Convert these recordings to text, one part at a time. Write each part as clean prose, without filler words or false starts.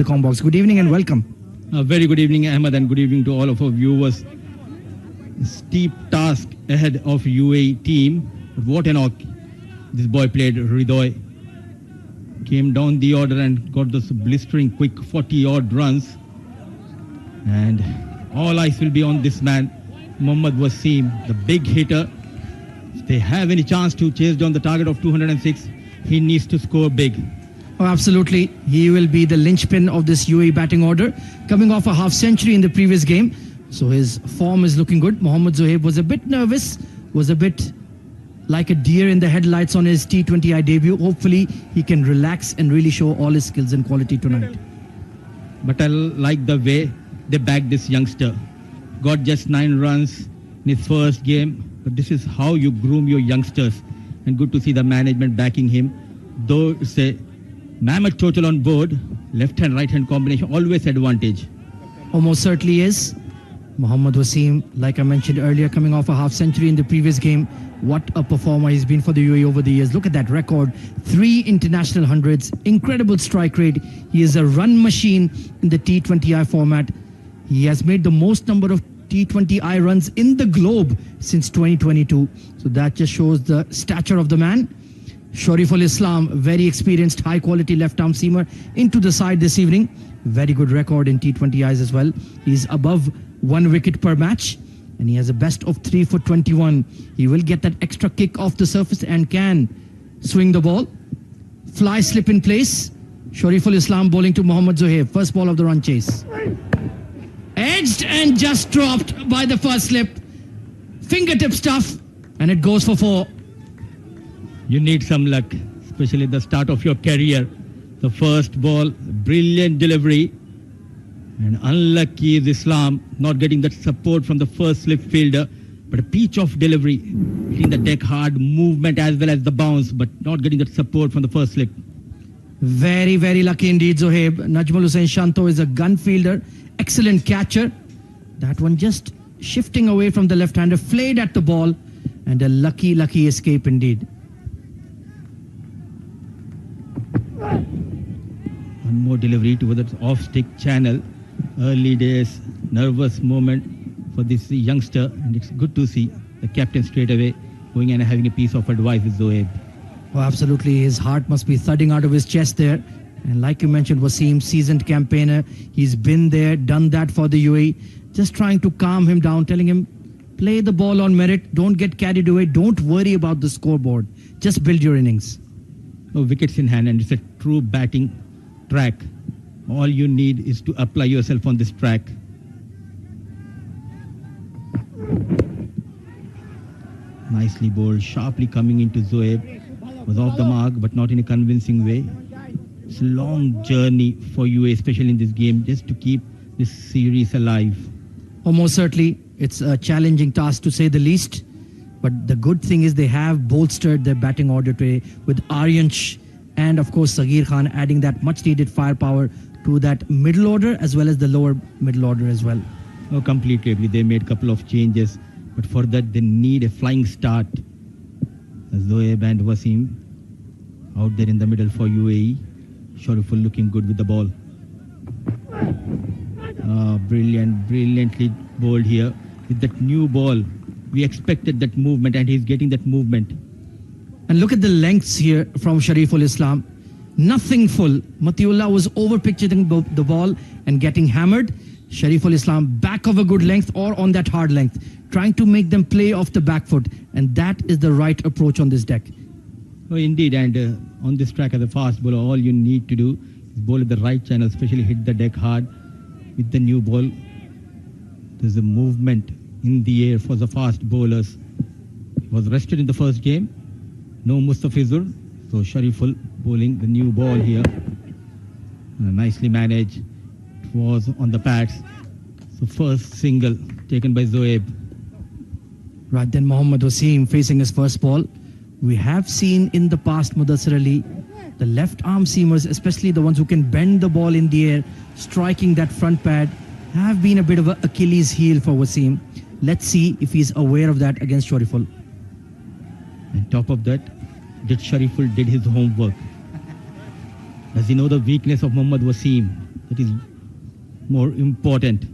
The Combox. Good evening and welcome. Very good evening, Ahmed, and good evening to all of our viewers. Steep task ahead of UAE team. But what an knock this boy played. Hridoy came down the order and got those blistering quick 40-odd runs. And all eyes will be on this man, Mohammad Wasim, the big hitter. If they have any chance to chase down the target of 206, he needs to score big. Oh, absolutely. He will be the linchpin of this UAE batting order, coming off a half century in the previous game. So his form is looking good. Mohammad Zohaib was a bit nervous, was a bit like a deer in the headlights on his T20I debut. Hopefully he can relax and really show all his skills and quality tonight. But I like the way they backed this youngster. Got just 9 runs in his first game. But this is how you groom your youngsters. And good to see the management backing him. Though it's a mammoth total on board, left-hand, right-hand combination, always advantage. Almost certainly is. Mohammad Wasim, like I mentioned earlier, coming off a half century in the previous game. What a performer he's been for the UAE over the years. Look at that record. 3 international hundreds. Incredible strike rate. He is a run machine in the T20I format. He has made the most number of T20I runs in the globe since 2022. So that just shows the stature of the man. Shariful Islam, very experienced, high-quality left-arm seamer into the side this evening. Very good record in T20Is as well. He's above 1 wicket per match. And he has a best of 3 for 21. He will get that extra kick off the surface and can swing the ball. Fly slip in place. Shariful Islam bowling to Mohammad Zohaib. First ball of the run chase. Edged and just dropped by the first slip. Fingertip stuff. And it goes for 4. You need some luck, especially at the start of your career. The first ball, brilliant delivery. And unlucky is Islam, not getting that support from the first slip fielder. But a peach of delivery, hitting the deck hard, movement as well as the bounce, but not getting that support from the first slip. Very, very lucky indeed, Zohaib. Najmul Hussain Shanto is a gun fielder, excellent catcher. That one just shifting away from the left-hander, flayed at the ball, and a lucky, lucky escape indeed. One more delivery towards the off-stick channel. Early days, nervous moment for this youngster, and it's good to see the captain straight away going and having a piece of advice with Zohaib. Oh, absolutely. His heart must be thudding out of his chest there. And like you mentioned, Wasim, seasoned campaigner. He's been there, done that for the UAE. Just trying to calm him down, telling him, play the ball on merit. Don't get carried away. Don't worry about the scoreboard. Just build your innings. No wickets in hand, and it's a true batting track. All you need is to apply yourself on this track. Nicely bowled, sharply coming into Zohaib. Was off the mark, but not in a convincing way. It's a long journey for UAE, especially in this game, just to keep this series alive. Almost certainly, it's a challenging task to say the least. But the good thing is they have bolstered their batting order today with Aryansh and, of course, Sagir Khan adding that much-needed firepower to that middle order as well as the lower middle order as well. Oh, completely agree. They made a couple of changes, but for that they need a flying start. Zohaib and Wasim out there in the middle for UAE. Shariful looking good with the ball. Brilliantly bowled here. With that new ball, we expected that movement, and he's getting that movement. And look at the lengths here from Shariful Islam. Nothing full. Matiullah was over-pitching the ball and getting hammered. Shariful Islam back of a good length or on that hard length, trying to make them play off the back foot. And that is the right approach on this deck. Oh, indeed. And on this track as a fast bowler, all you need to do is bowl at the right channel, especially hit the deck hard. With the new ball, there's a movement in the air for the fast bowlers. He was rested in the first game. No Mustafizur. So Shariful bowling the new ball here. Nicely managed. It was on the pads. So first single taken by Zohaib. Right then, Mohammad Wasim facing his first ball. We have seen in the past, Mudassir Ali, the left arm seamers, especially the ones who can bend the ball in the air, striking that front pad, have been a bit of an Achilles heel for Wasim. Let's see if he's aware of that against Shariful. On top of that, Shariful did his homework. Does he know the weakness of Mohammad Wasim? That is more important.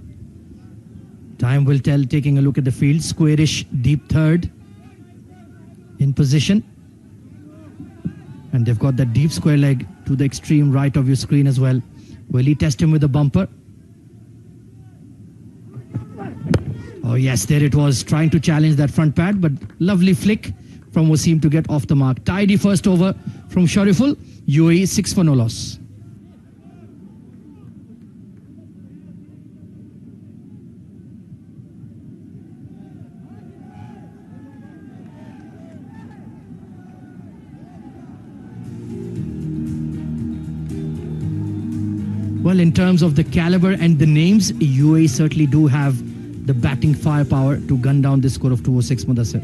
Time will tell. Taking a look at the field. Squarish, deep third in position. And they've got that deep square leg to the extreme right of your screen as well. Will he test him with a bumper? Oh yes, there it was, trying to challenge that front pad, but lovely flick from Wasim to get off the mark. Tidy first over from Shariful. UAE 6 for no loss. Well, in terms of the caliber and the names, UAE certainly do have the batting firepower to gun down this score of 206, Mudassir.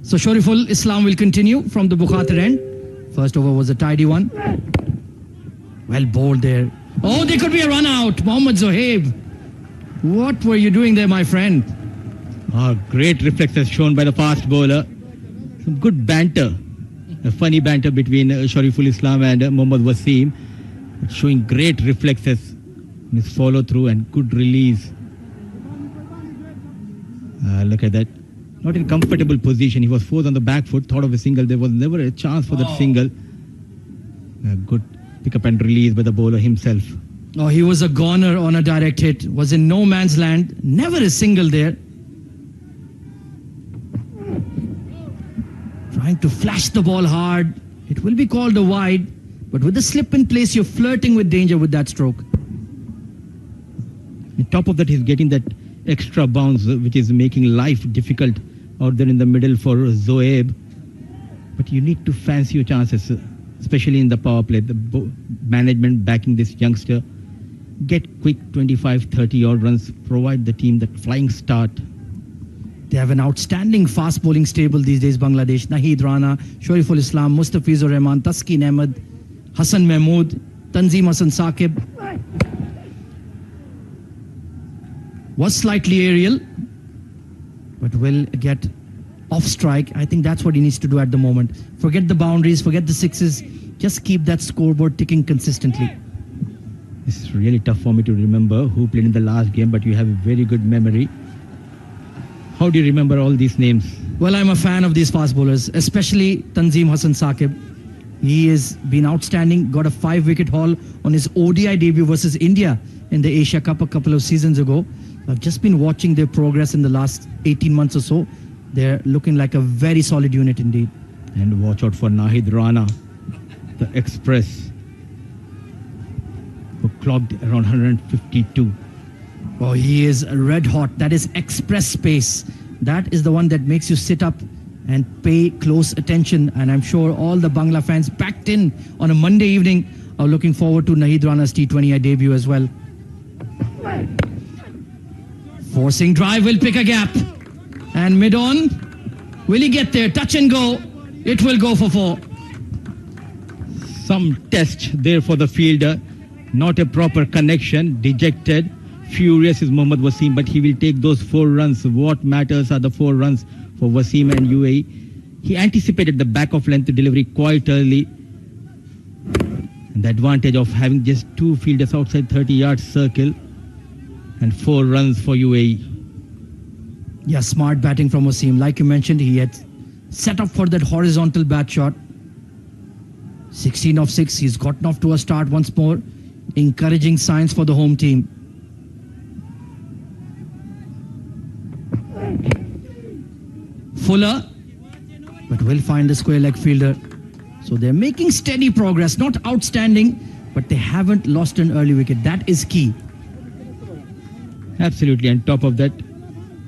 So Shariful Islam will continue from the Bukhatir end. First over was a tidy one. Well bowled there. Oh, there could be a run out. Mohammad Zohaib. What were you doing there, my friend? Great reflexes shown by the fast bowler. Some good banter. A funny banter between Shariful Islam and Mohammad Wasim. Showing great reflexes in his follow through and good release. Look at that. Not in comfortable position. He was forced on the back foot, thought of a single. There was never a chance for that single. Good pick up and release by the bowler himself. Oh, he was a goner on a direct hit. Was in no man's land. Never a single there. Trying to flash the ball hard. It will be called a wide. But with the slip in place, you're flirting with danger with that stroke. On top of that, he's getting that extra bounce, which is making life difficult out there in the middle for Zohaib. But you need to fancy your chances, especially in the power play. The management backing this youngster. Get quick 25, 30 odd runs. Provide the team that flying start. They have an outstanding fast bowling stable these days, Bangladesh. Nahid Rana, Shariful Islam, Mustafizur Rahman, Taskin Ahmed, Hassan Mahmood, Tanzim Hassan Saqib. Was slightly aerial, but will get off strike. I think that's what he needs to do at the moment. Forget the boundaries, forget the sixes. Just keep that scoreboard ticking consistently. It's really tough for me to remember who played in the last game, but you have a very good memory. How do you remember all these names? Well, I'm a fan of these fast bowlers, especially Tanzim Hassan Saqib. He has been outstanding, got a 5-wicket haul on his ODI debut versus India in the Asia Cup a couple of seasons ago. I've just been watching their progress in the last 18 months or so. They're looking like a very solid unit indeed. And watch out for Nahid Rana, the Express, who clocked around 152. Oh, he is red hot. That is express pace. That is the one that makes you sit up and pay close attention. And I'm sure all the Bangla fans packed in on a Monday evening are looking forward to Nahid Rana's T20I debut as well. Forcing drive will pick a gap. And mid-on, will he get there? Touch and go. It will go for 4. Some test there for the fielder. Not a proper connection. Dejected. Furious is Mohammad Wasim, but he will take those 4 runs. What matters are the 4 runs for Wasim and UAE. He anticipated the back of length delivery quite early. And the advantage of having just 2 fielders outside 30-yard circle and 4 runs for UAE. Yeah, smart batting from Wasim. Like you mentioned, he had set up for that horizontal bat shot. 16 of 6. He's gotten off to a start once more. Encouraging signs for the home team. Fuller, but will find the square leg fielder. So they're making steady progress, not outstanding, but they haven't lost an early wicket. That is key. Absolutely. On top of that,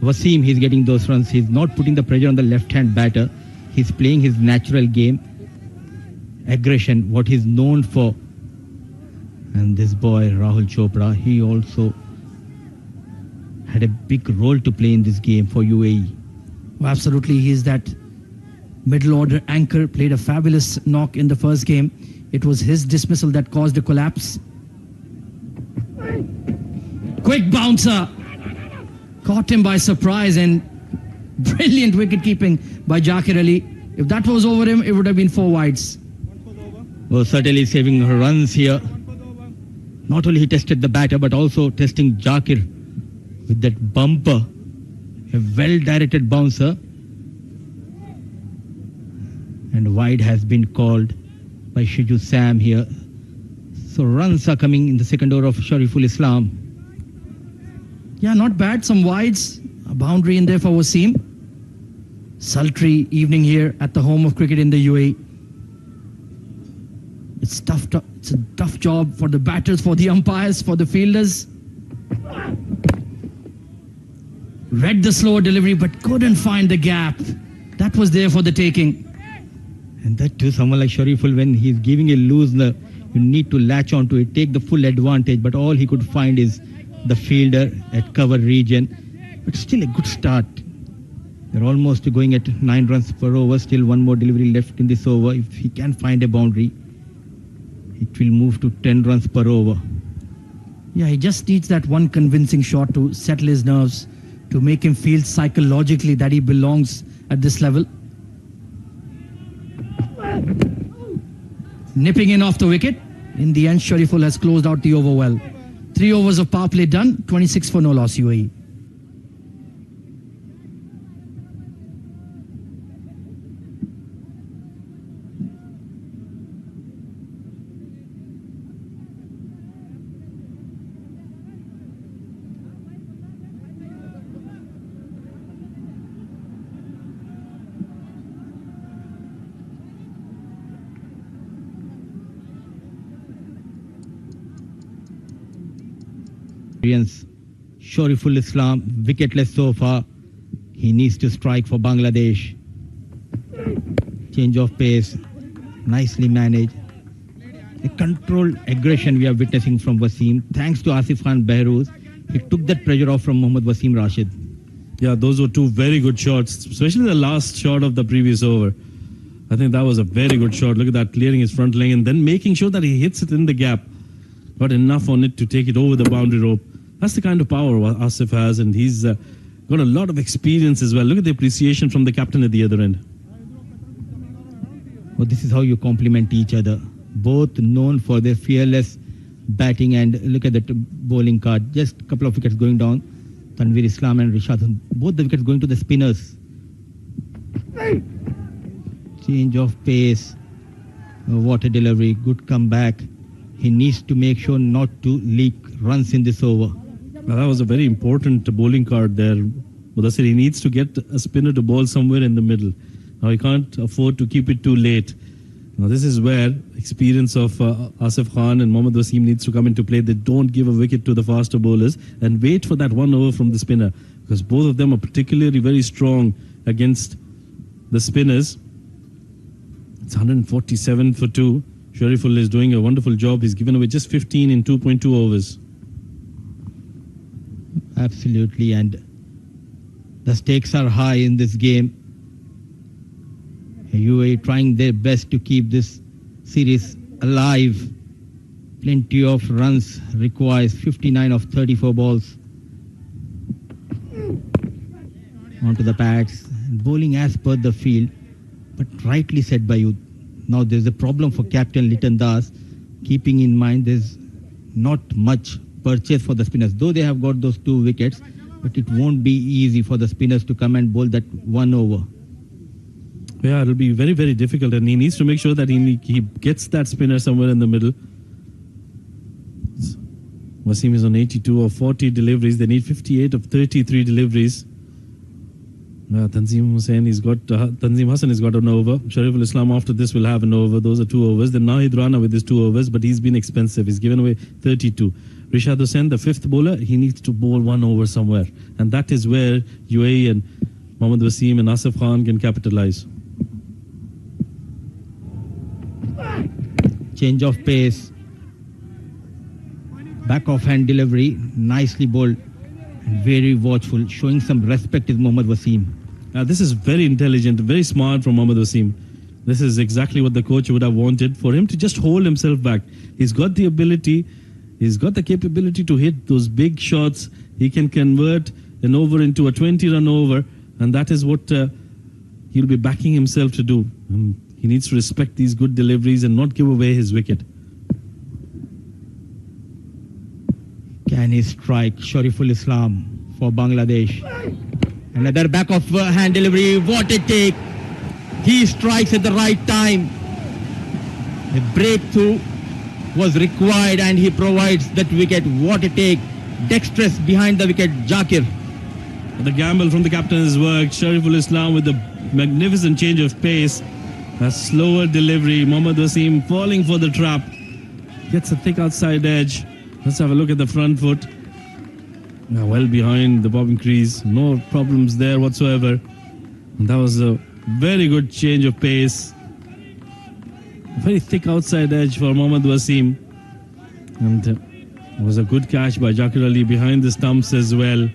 Wasim, he's getting those runs. He's not putting the pressure on the left-hand batter. He's playing his natural game. Aggression, what he's known for. And this boy, Rahul Chopra, he also had a big role to play in this game for UAE. Well, absolutely, he is that middle order anchor, played a fabulous knock in the first game. It was his dismissal that caused a collapse. Quick bouncer. Caught him by surprise and brilliant wicket keeping by Jakir Ali. If that was over him, it would have been 4 wides. was certainly saving runs here. Not only he tested the batter, but also testing Jakir with that bumper, a well-directed bouncer. And wide has been called by Shiju Sam here. So runs are coming in the second over of Shariful Islam. Yeah, not bad. Some wides. A boundary in there for Wasim. Sultry evening here at the home of cricket in the UAE. It's it's a tough job for the batters, for the umpires, for the fielders. Read the slower delivery but couldn't find the gap. That was there for the taking. And that too, someone like Shariful, when he's giving a loosener, you need to latch onto it, take the full advantage. But all he could find is the fielder at cover region. But still a good start. They're almost going at 9 runs per over. Still one more delivery left in this over. If he can find a boundary, it will move to 10 runs per over. Yeah, he just needs that one convincing shot to settle his nerves, to make him feel psychologically that he belongs at this level. Nipping in off the wicket. In the end, Shariful has closed out the over well. 3 overs of power play done, 26 for no loss UAE. Shariful Islam, wicketless so far. He needs to strike for Bangladesh. Change of pace, nicely managed. A controlled aggression we are witnessing from Wasim. Thanks to Asif Khan Behrouz, he took that pressure off from Mohammad Wasim Rashid. Yeah, those were two very good shots, especially the last shot of the previous over. I think that was a very good shot. Look at that, clearing his front leg and then making sure that he hits it in the gap. Got enough on it to take it over the boundary rope. That's the kind of power Asif has, and he's got a lot of experience as well. Look at the appreciation from the captain at the other end. Well, this is how you complement each other. Both known for their fearless batting, and look at that bowling card. Just a couple of wickets going down. Tanveer Islam and Rishad, both the wickets going to the spinners. Change of pace, water delivery, good comeback. He needs to make sure not to leak runs in this over. Now, that was a very important bowling card there. Mudassir, he needs to get a spinner to bowl somewhere in the middle. Now, he can't afford to keep it too late. Now, this is where experience of Asif Khan and Mohammad Wasim needs to come into play. They don't give a wicket to the faster bowlers and wait for that one over from the spinner, because both of them are particularly very strong against the spinners. It's 147 for 2. Shariful is doing a wonderful job. He's given away just 15 in 2.2 overs. Absolutely, and the stakes are high in this game. UAE trying their best to keep this series alive. Plenty of runs requires 59 of 34 balls. Onto the pads, bowling as per the field, but rightly said by you. Now there's a problem for Captain Liton Das, keeping in mind there's not much purchase for the spinners, though they have got those 2 wickets, but it won't be easy for the spinners to come and bowl that 1 over. Yeah, it'll be very, very difficult, and he needs to make sure that he gets that spinner somewhere in the middle. Wasim is on 82 of 40 deliveries. They need 58 of 33 deliveries. Tanzim Hassan has got an over. Shariful Islam after this will have an over. Those are 2 overs. Then Nahid Rana with his 2 overs, but he's been expensive. He's given away 32. Rishad Hussain, the 5th bowler, he needs to bowl 1 over somewhere. And that is where UAE and Mohammad Wasim and Asif Khan can capitalize. Change of pace. Back off hand delivery. Nicely bowled. And very watchful. Showing some respect is Mohammad Wasim. This is very intelligent, very smart from Mohammad Wasim. This is exactly what the coach would have wanted, for him to just hold himself back. He's got the ability, he's got the capability to hit those big shots. He can convert an over into a 20-run over, and that is what he'll be backing himself to do. He needs to respect these good deliveries and not give away his wicket. Can he strike? Shariful Islam for Bangladesh. Another back of hand delivery. What a take. He strikes at the right time. A breakthrough was required and he provides that wicket. What a take. Dexterous behind the wicket. Jakir. The gamble from the captain has worked. Shariful Islam with a magnificent change of pace. A slower delivery. Mohammad Wasim falling for the trap. Gets a thick outside edge. Let's have a look at the front foot. Well behind the bobbing crease. No problems there whatsoever. And that was a very good change of pace. Very thick outside edge for Mohammad Wasim. And it was a good catch by Jakir Ali behind the stumps as well.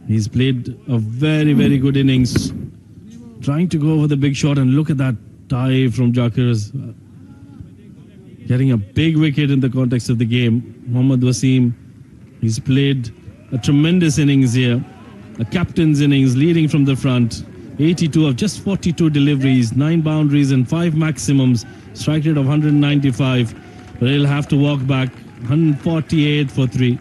He's played a very, very good innings. Trying to go over the big shot, and look at that dive from Jakir. Getting a big wicket in the context of the game. Mohammad Wasim, he's played a tremendous innings here. A captain's innings leading from the front. 82 of just 42 deliveries, 9 boundaries and 5 maximums. Strike rate of 195. But he'll have to walk back 148 for 3.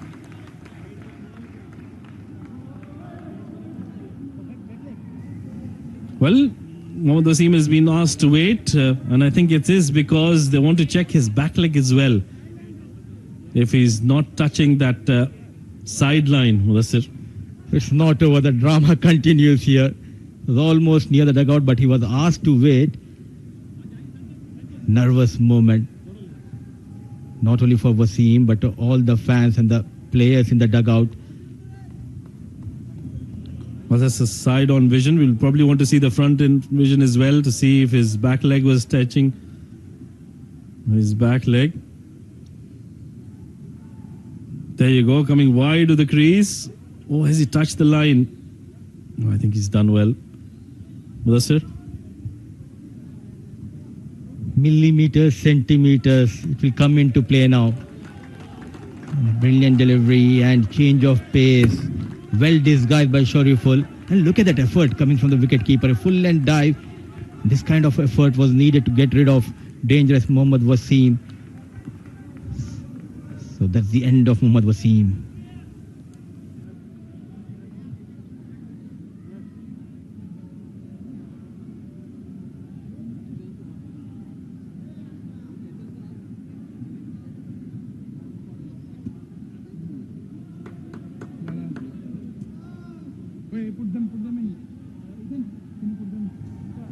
Well, Mohammad Wasim has been asked to wait, and I think it is because they want to check his back leg as well. If he's not touching that sideline, Mudassir. It's not over. The drama continues here. It was almost near the dugout, but he was asked to wait. Nervous moment. Not only for Wasim, but all the fans and the players in the dugout. Well, that's a side-on vision. We'll probably want to see the front-end vision as well to see if his back leg was touching his back leg. There you go, coming wide of the crease. Oh, has he touched the line? Oh, I think he's done well. Mudassir? Millimeters, centimeters, it will come into play now. Brilliant delivery and change of pace. Well disguised by Shariful. And look at that effort coming from the wicketkeeper. A full length dive. This kind of effort was needed to get rid of dangerous Mohammad Wasim. So that's the end of Mohammad Wasim.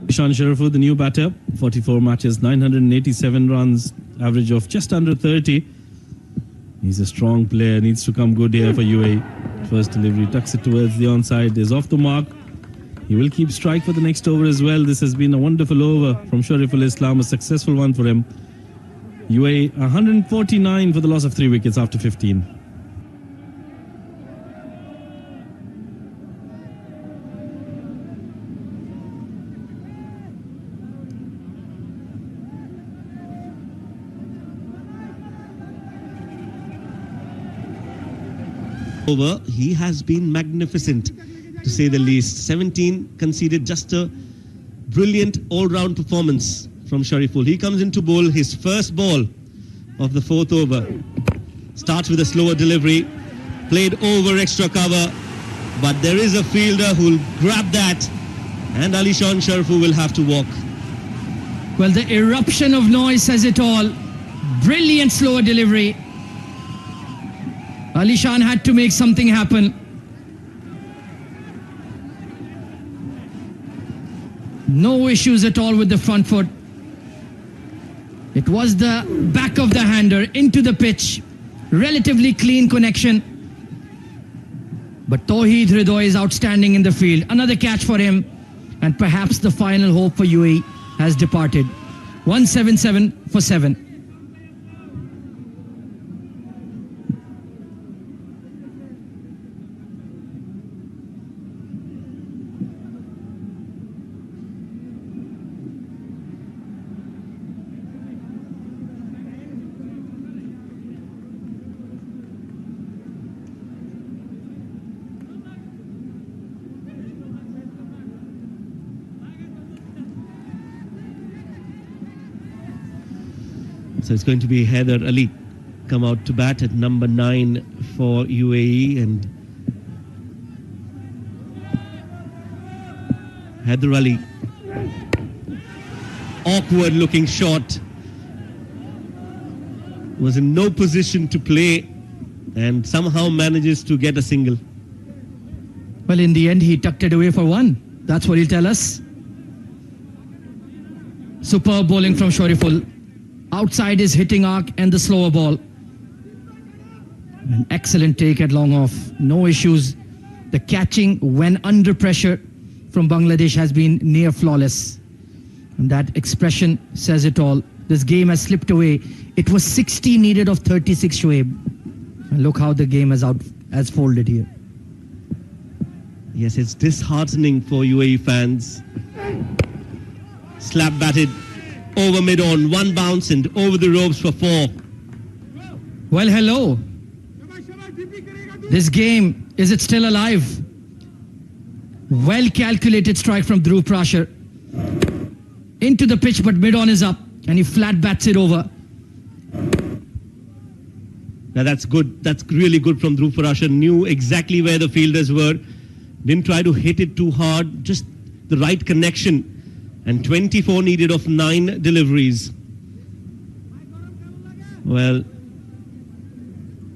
Ishan Shariful, the new batter, 44 matches, 987 runs, average of just under 30. He's a strong player, needs to come good here for UAE. First delivery, tucks it towards the onside, is off the mark. He will keep strike for the next over as well. This has been a wonderful over from Shariful Islam, a successful one for him. UAE 149 for the loss of 3 wickets after 15. Over, he has been magnificent to say the least. 17 conceded, just a brilliant all-round performance from Shariful. He comes into bowl, his first ball of the 4th over. Starts with a slower delivery, played over extra cover, but there is a fielder who'll grab that, and Alishan Shariful will have to walk. Well, the eruption of noise says it all. Brilliant slower delivery. Alishan had to make something happen. No issues at all with the front foot. It was the back of the hander into the pitch. Relatively clean connection. But Tawheed Hridoy is outstanding in the field. Another catch for him. And perhaps the final hope for UAE has departed. 177 for 7. So it's going to be Haider Ali come out to bat at number 9 for UAE, and Haider Ali, awkward looking shot, was in no position to play and somehow manages to get a single. Well, in the end, he tucked it away for one. That's what he'll tell us. Superb bowling from Shoriful. Outside his hitting arc and the slower ball. An excellent take at long off. No issues. The catching when under pressure from Bangladesh has been near flawless. And that expression says it all. This game has slipped away. It was 60 needed of 36, Shoaib. And look how the game has folded here. Yes, it's disheartening for UAE fans. Slap batted over mid-on, one bounce and over the ropes for 4. Well, hello. This game, is it still alive? Well calculated strike from Dhruv Prashar. Into the pitch, but mid-on is up. And he flat bats it over. Now that's good. That's really good from Dhruv Prashar. Knew exactly where the fielders were. Didn't try to hit it too hard. Just the right connection. And 24 needed of 9 deliveries. Well,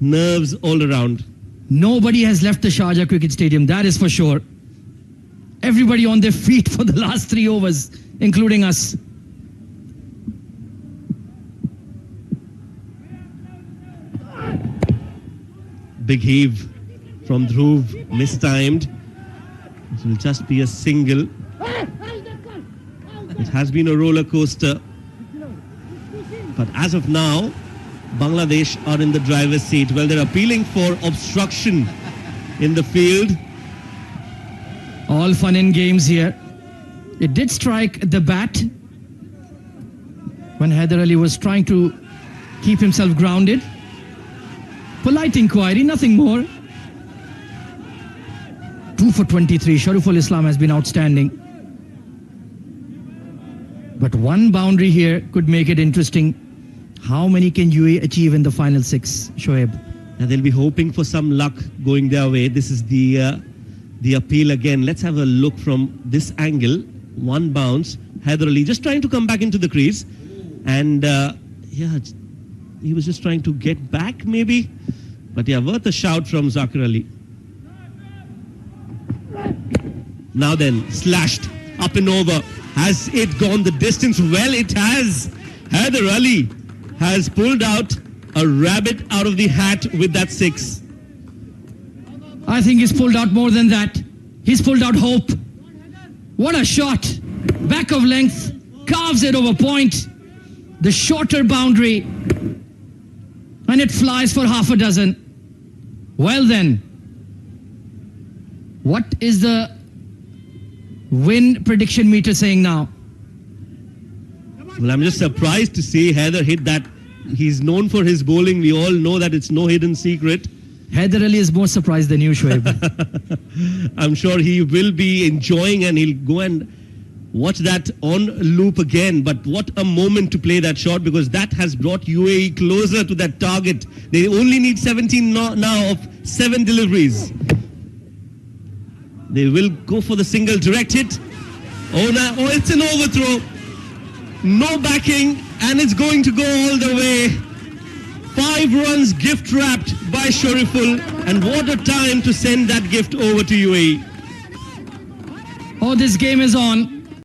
nerves all around. Nobody has left the Sharjah Cricket Stadium, that is for sure. Everybody on their feet for the last 3 overs, including us. Big heave from Dhruv, mistimed. It will just be a single. It has been a roller coaster. But as of now, Bangladesh are in the driver's seat. Well, they're appealing for obstruction in the field. All fun and games here. It did strike the bat when Haider Ali was trying to keep himself grounded. Polite inquiry, nothing more. 2 for 23. Shariful Islam has been outstanding. But one boundary here could make it interesting. How many can UAE achieve in the final 6, Shoaib? Now they'll be hoping for some luck going their way. This is the appeal again. Let's have a look from this angle. One bounce. Haider Ali just trying to come back into the crease. And yeah, he was just trying to get back maybe. But yeah, worth a shout from Zakir Ali. Now then, slashed up and over. Has it gone the distance? Well, it has. Haider Ali has pulled out a rabbit out of the hat with that 6. I think he's pulled out more than that. He's pulled out hope. What a shot. Back of length. Carves it over point. The shorter boundary. And it flies for half a dozen. Well then. What is the win prediction meter saying now? Well, I'm just surprised to see Haider hit that. He's known for his bowling. We all know that it's no hidden secret. Haider Ali is more surprised than you, Shoaib. I'm sure he will be enjoying and he'll go and watch that on loop again. But what a moment to play that shot, because that has brought UAE closer to that target. They only need 17 now of 7 deliveries. They will go for the single direct hit. Oh, it's an overthrow. No backing, and it's going to go all the way. 5 runs gift wrapped by Shariful, and what a time to send that gift over to UAE. Oh, this game is on.